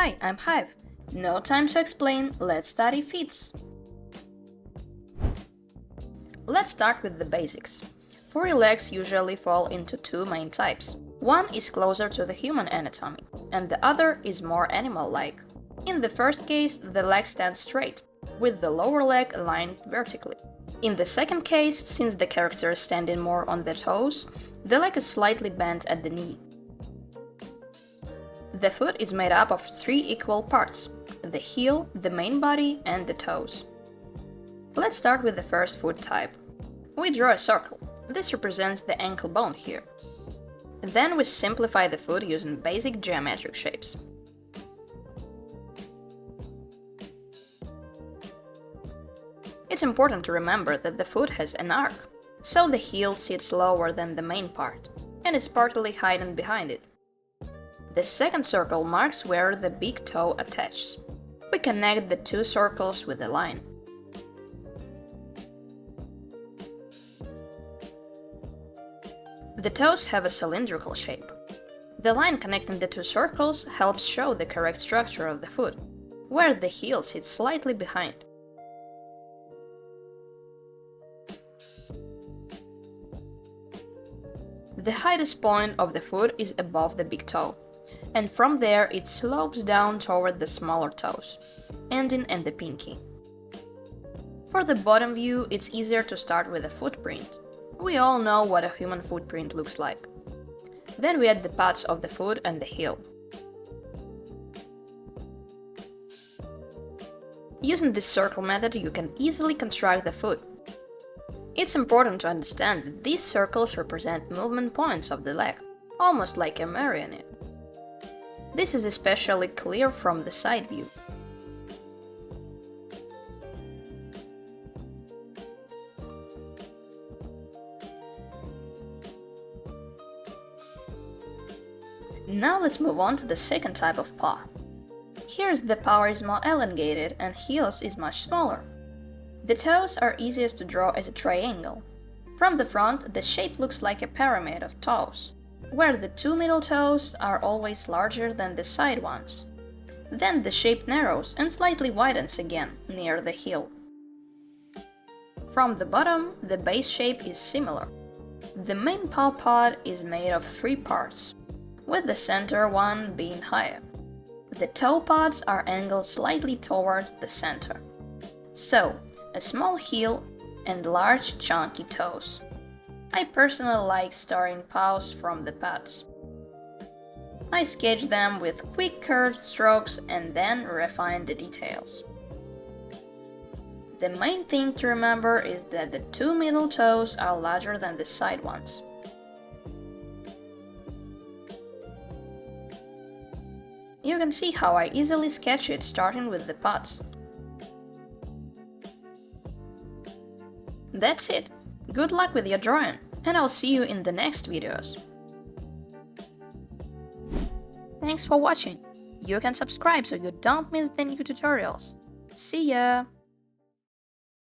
Hi, I'm Hive. No time to explain, let's study FEETS. Let's start with the basics. Furry legs usually fall into two main types. One is closer to the human anatomy, and the other is more animal-like. In the first case, the leg stands straight, with the lower leg aligned vertically. In the second case, since the character is standing more on the toes, the leg is slightly bent at the knee. The foot is made up of three equal parts: the heel, the main body, and the toes. Let's start with the first foot type. We draw a circle. This represents the ankle bone here. Then we simplify the foot using basic geometric shapes. It's important to remember that the foot has an arc, so the heel sits lower than the main part, and is partly hidden behind it. The second circle marks where the big toe attaches. We connect the two circles with a line. The toes have a cylindrical shape. The line connecting the two circles helps show the correct structure of the foot, where the heel sits slightly behind. The highest point of the foot is above the big toe, and from there it slopes down toward the smaller toes, ending in the pinky. For the bottom view, it's easier to start with a footprint. We all know what a human footprint looks like. Then we add the pads of the foot and the heel. Using this circle method, you can easily construct the foot. It's important to understand that these circles represent movement points of the leg, almost like a marionette. This is especially clear from the side view. Now let's move on to the second type of paw. Here the paw is more elongated and heels is much smaller. The toes are easiest to draw as a triangle. From the front, the shape looks like a pyramid of toes, where the two middle toes are always larger than the side ones. Then the shape narrows and slightly widens again near the heel. From the bottom, the base shape is similar. The main paw pod is made of three parts, with the center one being higher. The toe pods are angled slightly toward the center. So, a small heel and large chunky toes. I personally like starting paws from the pads. I sketch them with quick curved strokes and then refine the details. The main thing to remember is that the two middle toes are larger than the side ones. You can see how I easily sketch it starting with the pads. That's it. Good luck with your drawing, and I'll see you in the next videos. Thanks for watching. You can subscribe so you don't miss the new tutorials. See ya!